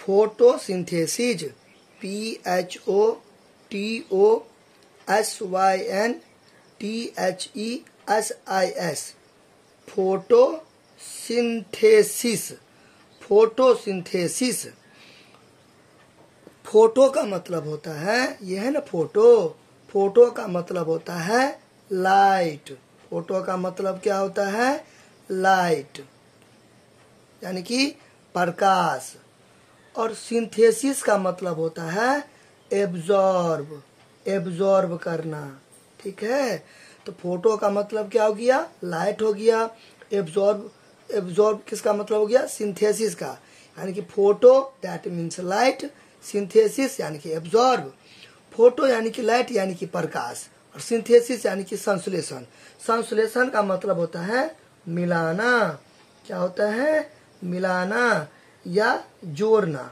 Photosynthesis, PHOTOSYNTHESIS, photosynthesis. Photosynthesis, photo का मतलब होता है, यह है ना फोटो, फोटो का मतलब होता है लाइट। फोटो का मतलब क्या होता है? लाइट, यानी कि प्रकाश। और सिंथेसिस का मतलब होता है एब्जॉर्ब, एब्जॉर्ब करना। ठीक है, तो फोटो का मतलब क्या हो गया? लाइट हो गया। एब्जॉर्ब, एब्जॉर्ब किसका मतलब हो गया? सिंथेसिस का, यानी कि photo that means light, synthesis यानी कि एब्जॉर्ब। फोटो यानी कि लाइट यानी कि प्रकाश, और सिंथेसिस यानी कि संश्लेषण। संश्लेषण का मतलब होता है मिलाना। क्या होता है? मिलाना या जोड़ना।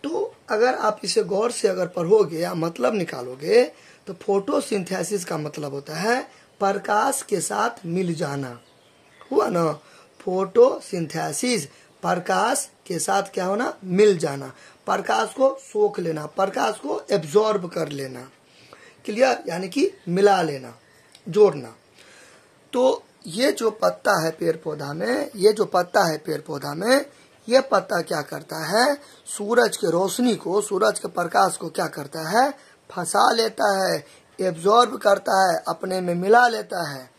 तो अगर आप इसे गौर से अगर पढ़ोगे या मतलब निकालोगे तो फोटोसिंथेसिस का मतलब होता है प्रकाश के साथ मिल जाना। हुआ ना? फोटोसिंथेसिस, प्रकाश के साथ क्या होना? मिल जाना, प्रकाश को सोख लेना, प्रकाश को एब्जॉर्ब कर लेना। क्लियर? यानी कि मिला लेना, जोड़ना। तो ये जो पत्ता है पेड़ पौधा में, ये जो पत्ता है पेड़ पौधा में, ये पत्ता क्या करता है? सूरज के रोशनी को, सूरज के प्रकाश को क्या करता है? फंसा लेता है, एब्जॉर्ब करता है, अपने में मिला लेता है।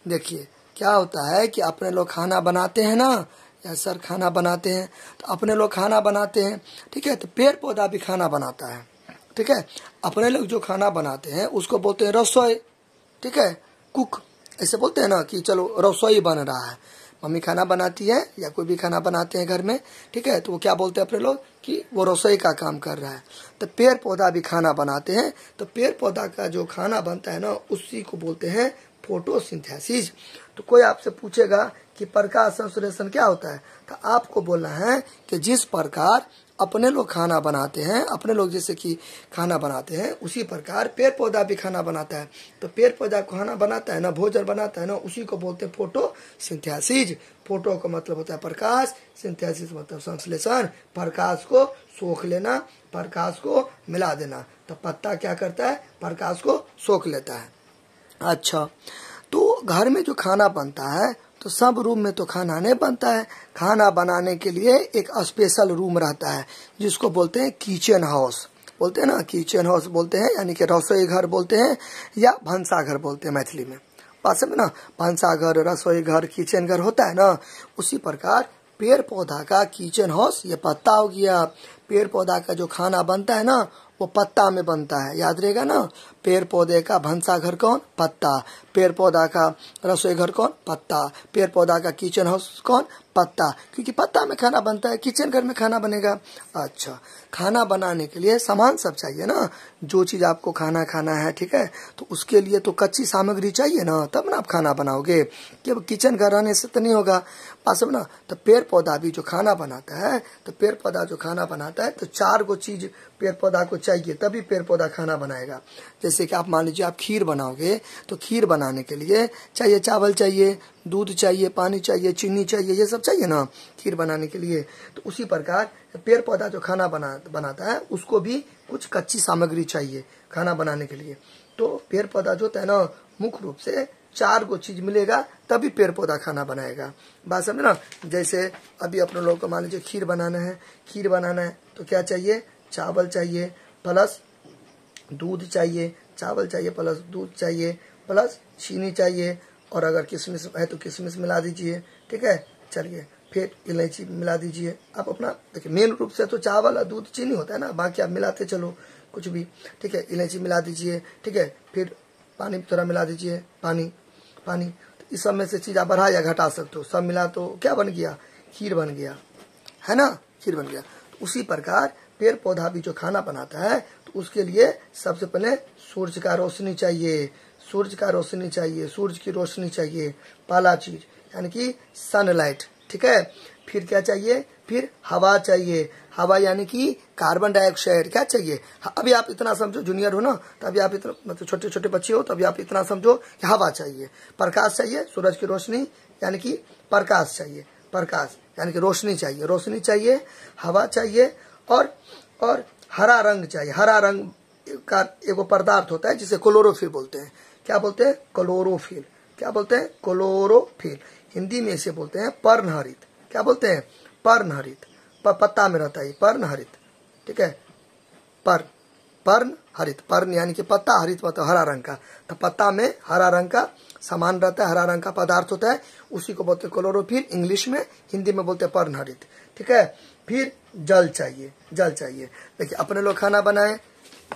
देखिए क्या होता है कि अपने लोग खाना बनाते हैं ना, या सर खाना बनाते हैं, तो अपने लोग खाना बनाते हैं, ठीक है, तो पेड़ पौधा भी खाना बनाता है। ठीक है, अपने लोग जो खाना बनाते हैं उसको बोलते हैं रसोई। ठीक है, कुक ऐसे बोलते हैं ना कि चलो रसोई बन रहा है, मम्मी खाना बनाती है या कोई भी खाना बनाते हैं घर में। ठीक है, तो वो क्या बोलते हैं अपने लोग कि वो रसोई का काम कर रहा है। तो पेड़ पौधा भी खाना बनाते हैं, तो पेड़ पौधा का जो खाना बनता है ना उसी को बोलते हैं फोटोसिंथेसिस। तो कोई आपसे पूछेगा कि प्रकाश संश्लेषण क्या होता है, तो आपको बोलना है कि जिस प्रकार अपने लोग खाना बनाते हैं, अपने लोग जैसे कि खाना बनाते हैं, उसी प्रकार पेड़ पौधा भी खाना बनाता है। तो पेड़ पौधा खाना बनाता है ना, भोजन बनाता है ना, उसी को बोलते हैं फोटोसिंथेसिस। फोटो का मतलब होता है प्रकाश, सिंथेसिस मतलब संश्लेषण, प्रकाश को सोख लेना, प्रकाश को मिला देना। तो पत्ता क्या करता है? प्रकाश को सोख लेता है। अच्छा, तो घर में जो खाना बनता है तो सब रूम में तो खाना नहीं बनता है। खाना बनाने के लिए एक स्पेशल रूम रहता है जिसको बोलते हैं किचन हाउस। बोलते हैं ना, किचन हाउस बोलते हैं, यानी कि रसोई घर बोलते हैं या भंसा घर बोलते हैं मैथिली में। पास में ना भंसा घर, रसोई घर, किचन घर होता है ना, उसी प्रकार पेड़ पौधा का किचन हाउस ये पत्ता हो गया। पेड़ पौधा का जो खाना बनता है ना वो पत्ता में बनता है, याद रहेगा ना। पेड़ पौधे का भंसा घर कौन? पत्ता। पेड़ पौधा का रसोई घर कौन? पत्ता। पेड़ पौधा का किचन हाउस कौन? पत्ता, क्योंकि पत्ता में खाना बनता है, किचन घर में खाना बनेगा। अच्छा, खाना बनाने के लिए सामान सब चाहिए ना, जो चीज़ आपको खाना खाना है, ठीक है, तो उसके लिए तो कच्ची सामग्री चाहिए ना, तब ना आप खाना बनाओगे। कि किचन घर रहने से तो नहीं होगा, पास में ना। तो पेड़ पौधा भी जो खाना बनाता है, तो पेड़ पौधा जो खाना बनाता है तो 4 गो चीज पेड़ पौधा को चाहिए, तभी पेड़ पौधा खाना बनाएगा। जैसे कि आप मान लीजिए आप खीर बनाओगे, तो खीर बनाने के लिए चाहिए चावल चाहिए, दूध चाहिए, पानी चाहिए, चीनी चाहिए, ये सब चाहिए ना खीर बनाने के लिए। तो उसी प्रकार पेड़ पौधा जो खाना बनाता है उसको भी कुछ कच्ची सामग्री चाहिए खाना बनाने के लिए। तो पेड़ पौधा जो होता है ना, मुख्य रूप से 4 गो चीज मिलेगा तभी पेड़ पौधा खाना बनाएगा। बात समझे ना। जैसे अभी अपने लोगों को मान लीजिए खीर बनाना है, खीर बनाना है तो क्या चाहिए? चावल चाहिए प्लस दूध चाहिए, चावल चाहिए प्लस दूध चाहिए प्लस चीनी चाहिए, और अगर किशमिश है तो किशमिश मिला दीजिए। ठीक है, चलिए फिर इलायची मिला दीजिए। आप अपना देखिए, मेन रूप से तो चावल और दूध चीनी होता है ना, बाकी आप मिलाते चलो कुछ भी। ठीक है, इलायची मिला दीजिए। ठीक है, फिर पानी थोड़ा मिला दीजिए, पानी पानी। तो इस सब में से चीज़ आप बढ़ा या घटा सकते हो, सब मिला तो क्या बन गया? खीर बन गया, है ना, खीर बन गया। तो उसी प्रकार पेड़ पौधा भी जो खाना बनाता है तो उसके लिए सबसे पहले सूरज का रोशनी चाहिए, सूरज का रोशनी चाहिए, सूरज की रोशनी चाहिए, पहला चीज यानी कि सनलाइट। ठीक है, फिर क्या चाहिए? फिर हवा चाहिए, हवा यानी कि कार्बन डाइऑक्साइड। क्या चाहिए? अभी आप इतना समझो, जूनियर हो ना, तो अभी आप इतना मतलब छोटे छोटे बच्चे हो तो अभी आप इतना समझो कि हवा चाहिए, प्रकाश चाहिए, सूरज की रोशनी यानी कि प्रकाश चाहिए, प्रकाश यानी कि रोशनी चाहिए, रोशनी चाहिए, हवा चाहिए, और हरा रंग चाहिए। हरा रंग का एक पदार्थ होता है जिसे क्लोरोफिल बोलते हैं। क्या बोलते हैं? क्लोरोफिल। क्या बोलते हैं? क्लोरोफिल। हिंदी में इसे बोलते हैं पर्णहरित। क्या बोलते हैं? पर्णहरित। पत्ता में रहता है पर्णहरित। ठीक है, पर्ण हरित। पर्ण यानी कि पत्ता, हरित मतलब हरा रंग का। तो पत्ता में हरा रंग का सामान रहता है, हरा रंग का पदार्थ होता है, उसी को बोलते हैं क्लोरोफिल इंग्लिश में, हिंदी में बोलते हैं पर्णहरित। ठीक है, फिर जल चाहिए। जल चाहिए। देखिए अपने लोग खाना बनाए,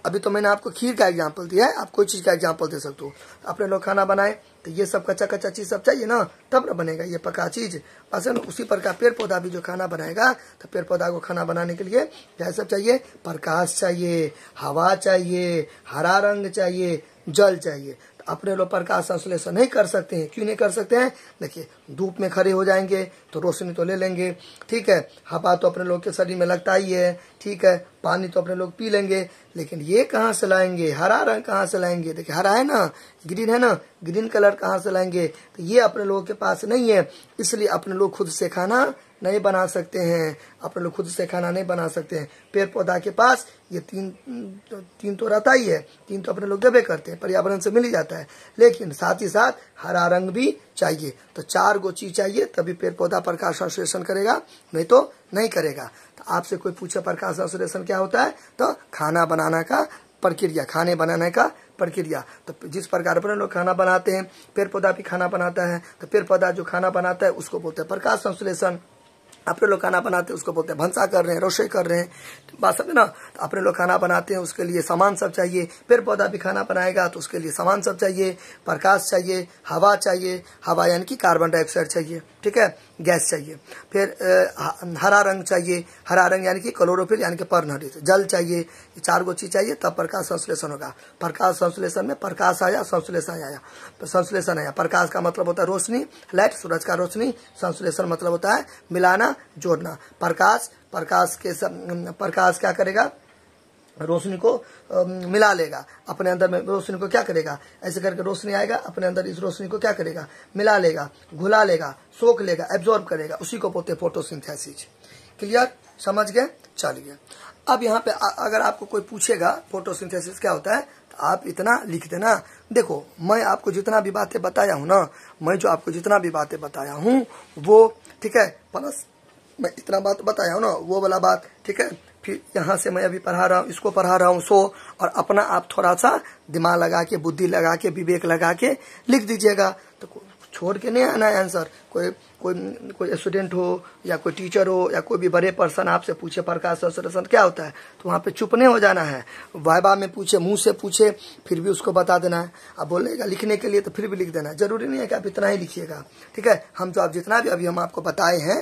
अभी तो मैंने आपको खीर का एग्जाम्पल दिया है, आप कोई चीज का एग्जाम्पल दे सकते हो। अपने लोग खाना बनाए तो ये सब कच्चा कच्चा चीज सब चाहिए ना, तब ना बनेगा ये पका चीज। बस है ना, उसी प्रकार पेड़ पौधा भी जो खाना बनाएगा तो पेड़ पौधा को खाना बनाने के लिए क्या सब चाहिए? प्रकाश चाहिए, हवा चाहिए, हरा रंग चाहिए, जल चाहिए। तो अपने लोग प्रकाश संश्लेषण नहीं कर सकते हैं। क्यों नहीं कर सकते हैं? देखिए धूप में खड़े हो जाएंगे तो रोशनी तो ले लेंगे, ठीक है, हवा तो अपने लोग के शरीर में लगता ही है, ठीक है, पानी तो अपने लोग पी लेंगे, लेकिन ये कहाँ से लाएंगे? हरा रंग कहाँ से लाएंगे? देखिए हरा है ना, ग्रीन है ना, ग्रीन कलर कहाँ से लाएंगे? तो ये अपने लोगों के पास नहीं है, इसलिए अपने लोग खुद से खाना नहीं बना सकते हैं। अपने लोग खुद से खाना नहीं बना सकते हैं। पेड़ पौधा के पास ये तीन तो रहता ही है, तीन तो अपने लोग देवे करते हैं, पर्यावरण से मिल ही जाता है, लेकिन साथ ही साथ हरा रंग भी चाहिए। तो 4 गो चीज चाहिए तभी पेड़ पौधा प्रकाश संश्लेषण करेगा, नहीं तो नहीं करेगा। तो आपसे कोई पूछे प्रकाश संश्लेषण क्या होता है, तो खाना बनाना का प्रक्रिया, खाने बनाने का प्रक्रिया। तो जिस प्रकार अपने लोग खाना बनाते हैं, पेड़ पौधा भी खाना बनाता है। तो पेड़ पौधा जो खाना बनाता है उसको बोलते हैं प्रकाश संश्लेषण। अपने लोग खाना बनाते हैं उसको बोलते हैं भंसा कर रहे हैं, रसोई कर रहे हैं। बात समझे ना। तो अपने लोग खाना बनाते हैं उसके लिए सामान सब चाहिए। पेड़ पौधा भी खाना बनाएगा तो उसके लिए सामान सब चाहिए, प्रकाश चाहिए, हवा चाहिए, हवा यानी कि कार्बन डाइऑक्साइड चाहिए, ठीक है, गैस चाहिए। फिर हरा रंग चाहिए, हरा रंग यानी कि क्लोरोफिल यानी कि पर्णहरित। जल चाहिए, ये 4 गो चीज चाहिए तब प्रकाश संश्लेषण होगा। प्रकाश संश्लेषण में प्रकाश आया, संश्लेषण आया। संश्लेषण आया, प्रकाश का मतलब होता है रोशनी, लाइट, सूरज का रोशनी। संश्लेषण मतलब होता है मिलाना, जोड़ना। प्रकाश क्या करेगा? रोशनी को मिला लेगा अपने अंदर में। रोशनी को क्या करेगा? ऐसे करके रोशनी आएगा अपने अंदर, इस रोशनी को क्या करेगा? मिला लेगा, घुला लेगा, सोख लेगा, एब्जॉर्ब करेगा, उसी को बोलते हैं फोटोसिंथेसिस। क्लियर? समझ गए? चलिए अब यहाँ पे अगर आपको कोई पूछेगा फोटोसिंथेसिस क्या होता है तो आप इतना लिख देना। देखो मैं आपको जितना भी बातें बताया हूँ ना, मैं जो आपको जितना भी बातें बताया हूँ वो, ठीक है, प्लस मैं इतना बात बताया हूँ ना वो वाला बात, ठीक है, फिर यहाँ से मैं अभी पढ़ा रहा हूँ, इसको पढ़ा रहा हूँ, सो और अपना आप थोड़ा सा दिमाग लगा के, बुद्धि लगा के, विवेक लगा के लिख दीजिएगा। तो छोड़ के नहीं आना है आंसर। कोई स्टूडेंट हो या कोई टीचर हो या कोई भी बड़े पर्सन आपसे पूछे प्रकाश संश्लेषण क्या होता है तो वहाँ पे चुप नहीं हो जाना है। वाइवा में पूछे, मुंह से पूछे, फिर भी उसको बता देना है। अब बोलेगा लिखने के लिए तो फिर भी लिख देना है, जरूरी नहीं है कि आप इतना ही लिखिएगा, ठीक है। हम जो आप जितना भी अभी हम आपको बताए हैं,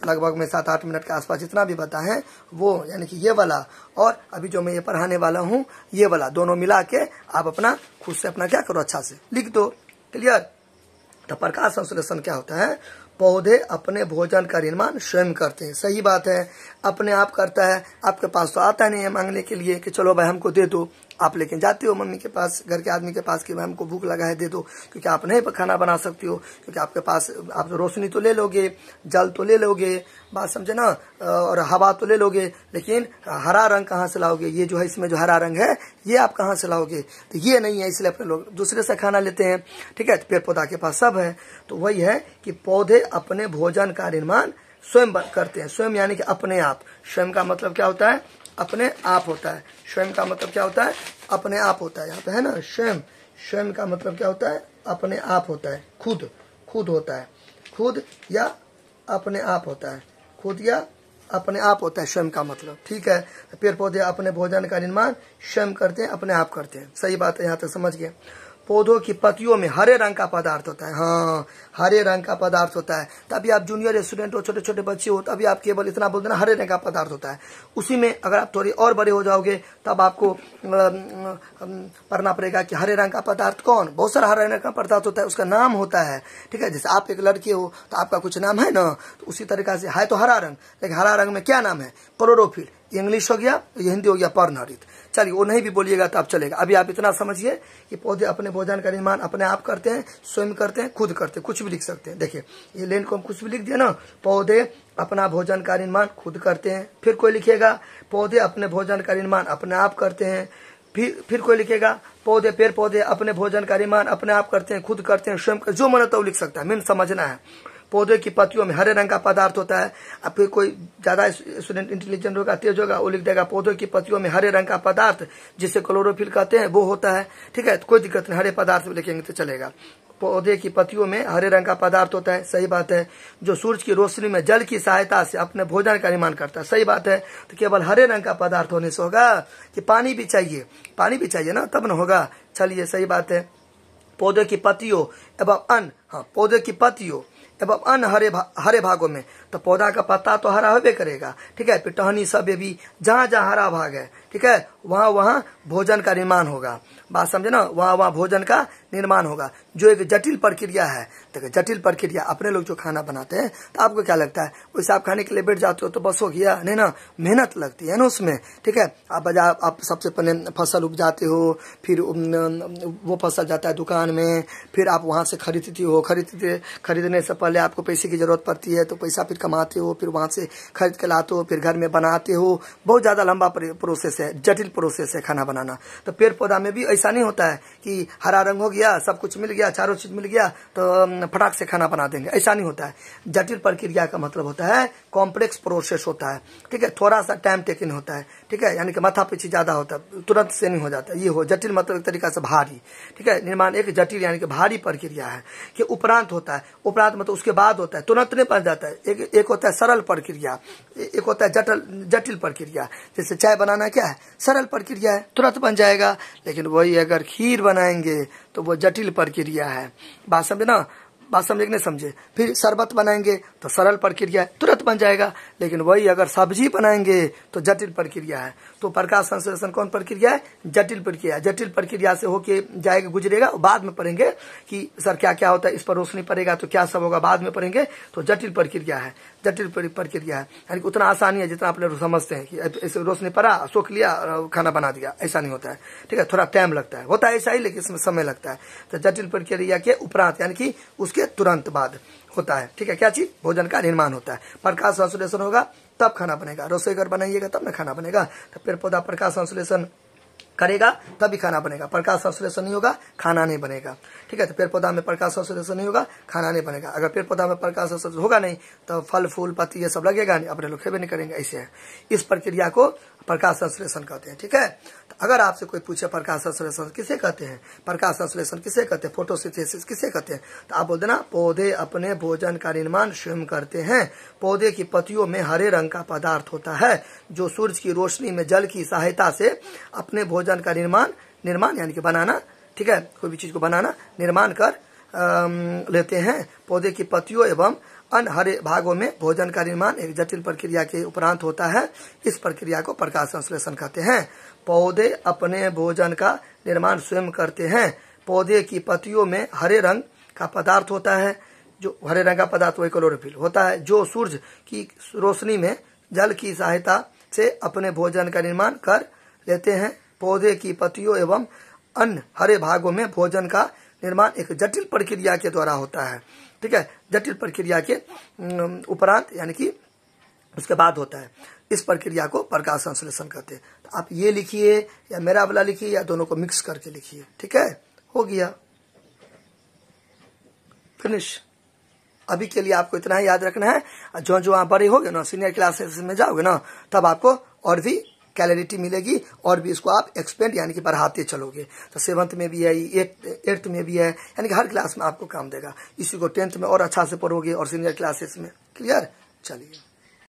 लगभग में 7-8 मिनट के आसपास जितना भी बताए हैं वो, यानी कि ये वाला और अभी जो मैं ये पढ़ाने वाला हूँ ये वाला, दोनों मिला के आप अपना खुद से अपना क्या करो, अच्छा से लिख दो। क्लियर? तो प्रकाश संश्लेषण क्या होता है? पौधे अपने भोजन का निर्माण स्वयं करते हैं। सही बात है, अपने आप करता है। आपके पास तो आता नहीं है मांगने के लिए कि चलो भाई हमको दे दो, आप लेकिन जाते हो मम्मी के पास, घर के आदमी के पास कि भाई हमको भूख लगा है दे दो, क्योंकि आप नहीं खाना बना सकती हो, क्योंकि आपके पास आप रोशनी तो ले लोगे, जल तो ले लोगे, बात समझे ना, और हवा तो ले लोगे, लेकिन हरा रंग कहाँ से लाओगे? ये जो है इसमें जो हरा रंग है ये आप कहाँ से लाओगे? तो ये नहीं है, इसलिए अपने लोग दूसरे से खाना लेते हैं, ठीक है। पेड़ पौधा के पास सब है। तो वही है कि पौधे अपने भोजन का निर्माण स्वयं करते हैं। स्वयं यानी कि अपने आप। स्वयं का मतलब क्या होता है? अपने आप होता है। स्वयं का मतलब क्या होता है? अपने आप होता है। यहाँ पे है ना स्वयं, स्वयं का मतलब क्या होता है? अपने आप होता है, खुद, खुद होता है, खुद या अपने आप होता है, खुद या अपने आप होता है स्वयं का मतलब, ठीक है। पेड़ पौधे अपने भोजन का निर्माण स्वयं करते हैं, अपने आप करते हैं। सही बात है, यहाँ तक समझ गए। पौधों की पत्तियों में हरे रंग का पदार्थ होता है। हाँ, हरे रंग का पदार्थ होता है। तभी आप जूनियर स्टूडेंट हो, छोटे छोटे बच्चे हो, तभी आप केवल इतना बोल देना हरे रंग का पदार्थ होता है। उसी में अगर आप थोड़ी और बड़े हो जाओगे तब आपको पढ़ना पड़ेगा कि हरे रंग का पदार्थ कौन? बहुत सारा हरे रंग का पदार्थ होता है, उसका नाम होता है, ठीक है। जैसे आप एक लड़के हो तो आपका कुछ नाम है ना, तो उसी तरीका से है तो हरा रंग, लेकिन हरा रंग में क्या नाम है? क्लोरोफिल। ये इंग्लिश हो गया, ये हिंदी हो गया पर्णहरित। चलिए वो नहीं भी बोलिएगा तो आप चलेगा। अभी आप इतना समझिए कि पौधे अपने भोजन का निर्माण अपने आप करते हैं, स्वयं करते हैं, खुद करते हैं, कुछ भी लिख सकते हैं। देखिए ये लाइन को हम कुछ भी लिख दिया ना, पौधे अपना भोजन का निर्माण खुद करते हैं। फिर कोई लिखेगा पौधे अपने भोजन का निर्माण अपने आप करते हैं। फिर कोई लिखेगा पौधे पेड़ पौधे अपने भोजन का निर्माण अपने आप करते हैं, खुद करते हैं, स्वयं जो मन तो लिख सकता है, मीन समझना है। पौधे की पत्तियों में हरे रंग का पदार्थ होता है। अब फिर कोई ज्यादा स्टूडेंट इंटेलिजेंट होगा, तेज होगा, वो लिख देगा पौधों की पत्तियों में हरे रंग का पदार्थ जिसे क्लोरोफिल कहते हैं वो होता है। ठीक है, तो कोई दिक्कत नहीं, हरे पदार्थ में लिखेंगे तो चलेगा। पौधे की पत्तियों में हरे रंग का पदार्थ होता है, सही बात है। जो सूरज की रोशनी में जल की सहायता से अपने भोजन का निर्माण करता है, सही बात है। तो केवल हरे रंग का पदार्थ होने से होगा कि पानी भी चाहिए, पानी भी चाहिए ना, तब न होगा। चलिए सही बात है। पौधे की पत्तियों एवं अन्न, हाँ पौधे की पत्तियों एवं अन्य हरे भागों में, तो पौधा का पत्ता तो हरा होबे करेगा। ठीक है, फिर टहनी सब भी जहां जहां हरा भाग है, ठीक है, वहां वहां भोजन का निर्माण होगा। बात समझे ना, वहां वहां भोजन का निर्माण होगा, जो एक जटिल प्रक्रिया है। देखिए जटिल प्रक्रिया, अपने लोग जो खाना बनाते हैं तो आपको क्या लगता है, वैसे आप खाने के लिए बैठ जाते हो तो बस हो गया, नहीं ना, मेहनत लगती है ना उसमें। ठीक है, आप बाजार आप सबसे पहले फसल उपजाते हो, फिर वो फसल जाता है दुकान में, फिर आप वहां से खरीदने से पहले आपको पैसे की जरूरत पड़ती है, तो पैसा फिर कमाते हो, फिर वहां से खरीद के लाते हो, फिर घर में बनाते हो। बहुत ज्यादा लंबा प्रोसेस है, जटिल प्रोसेस है खाना बनाना। तो पेड़ पौधा में भी ऐसा नहीं होता है कि हरा रंग हो गया, सब कुछ मिल गया, चारों चीज मिल गया तो फटाक से खाना बना देंगे, ऐसा नहीं होता है। जटिल प्रक्रिया का मतलब होता है कॉम्प्लेक्स प्रोसेस होता है। ठीक है, थोड़ा सा टाइम टेकिंग होता है। ठीक है, यानी कि माथा पीछी ज्यादा होता है, तुरंत से नहीं हो जाता। ये हो जटिल मतलब एक तरीका से भारी। ठीक है, निर्माण एक जटिल यानी कि भारी प्रक्रिया है कि उपरांत होता है। उपरांत मतलब उसके बाद होता है, तुरंत नहीं बन जाता है। एक होता है सरल प्रक्रिया, एक होता है जटिल प्रक्रिया। जैसे चाय बनाना क्या है, सरल प्रक्रिया है, तुरंत बन जाएगा। लेकिन वही अगर खीर बनाएंगे तो वो जटिल प्रक्रिया है। बात समझे ना, बात समझे कि नहीं समझे। फिर शरबत बनाएंगे तो सरल प्रक्रिया है, तुरंत बन जाएगा। लेकिन वही अगर सब्जी बनाएंगे तो जटिल प्रक्रिया है। तो प्रकाश संश्लेषण कौन प्रक्रिया है, जटिल प्रक्रिया। जटिल प्रक्रिया से होके जाएगा, गुजरेगा, बाद में पढ़ेंगे कि सर क्या क्या होता है, इस पर रोशनी पड़ेगा तो क्या सब होगा, बाद में पढ़ेंगे। तो जटिल प्रक्रिया है, जटिल प्रक्रिया है, यानी कि उतना आसानी है जितना आप लोग समझते हैं कि ऐसे रोशनी पड़ा, सोख लिया, खाना बना दिया, ऐसा नहीं होता है। ठीक है, थोड़ा टाइम लगता है, होता है ऐसा ही, लेकिन इसमें समय लगता है। तो जटिल प्रक्रिया के उपरांत यानी कि उसके तुरंत बाद होता है। ठीक है, क्या चीज, भोजन का निर्माण होता है। प्रकाश संश्लेषण होगा तब खाना बनेगा। रसोई घर बनाइएगा तब ना खाना बनेगा। तो पेड़ पौधा प्रकाश संश्लेषण करेगा तभी खाना बनेगा। प्रकाश संश्लेषण नहीं होगा खाना नहीं बनेगा। ठीक है, तो पेड़ पौधा में प्रकाश संश्लेषण नहीं होगा खाना नहीं बनेगा। अगर पेड़ पौधा में प्रकाश संश्लेषण होगा नहीं तो फल फूल पत्ती ये सब लगेगा नहीं, अपने लोग खेबे नहीं करेंगे। ऐसे है, इस प्रक्रिया को प्रकाश संश्लेषण कहते हैं। ठीक है, तो अगर आपसे कोई पूछे प्रकाश संश्लेषण किसे कहते हैं, प्रकाश संश्लेषण किसे कहते हैं, फोटोसिंथेसिस किसे कहते हैं, तो आप बोल देना पौधे अपने भोजन का निर्माण स्वयं करते हैं। पौधे की पत्तियों में हरे रंग का पदार्थ होता है जो सूरज की रोशनी में जल की सहायता से अपने भोजन का निर्माण यानी कि बनाना, ठीक है, कोई भी चीज को बनाना, निर्माण कर लेते हैं। पौधे की पत्तियों एवं अन्य हरे भागों में भोजन का निर्माण एक जटिल प्रक्रिया के उपरांत होता है। इस प्रक्रिया को प्रकाश संश्लेषण कहते हैं। पौधे अपने भोजन का निर्माण स्वयं करते हैं। पौधे की पत्तियों में हरे रंग का पदार्थ होता है, जो हरे रंग का पदार्थ वही क्लोरोफिल होता है, जो सूरज की रोशनी में जल की सहायता से अपने भोजन का निर्माण कर लेते हैं। पौधे की पत्तियों एवं अन्य हरे भागों में भोजन का निर्माण एक जटिल प्रक्रिया के द्वारा होता है। ठीक है, जटिल प्रक्रिया के उपरांत यानी कि उसके बाद होता है। इस प्रक्रिया को प्रकाश संश्लेषण कहते हैं। तो आप ये लिखिए या मेरा वाला लिखिए या दोनों को मिक्स करके लिखिए। ठीक है, हो गया, फिनिश। अभी के लिए आपको इतना ही याद रखना है। जो जो आप बड़े होगे ना, सीनियर क्लासेस में जाओगे ना, तब आपको और भी क्लैरिटी मिलेगी और भी इसको आप एक्सपेंड यानी कि बढ़ाते चलोगे। तो 7th में भी है, 8th में भी है, यानी कि हर क्लास में आपको काम देगा। इसी को 10th में और अच्छा से पढ़ोगे और सीनियर क्लासेस में। क्लियर, चलिए।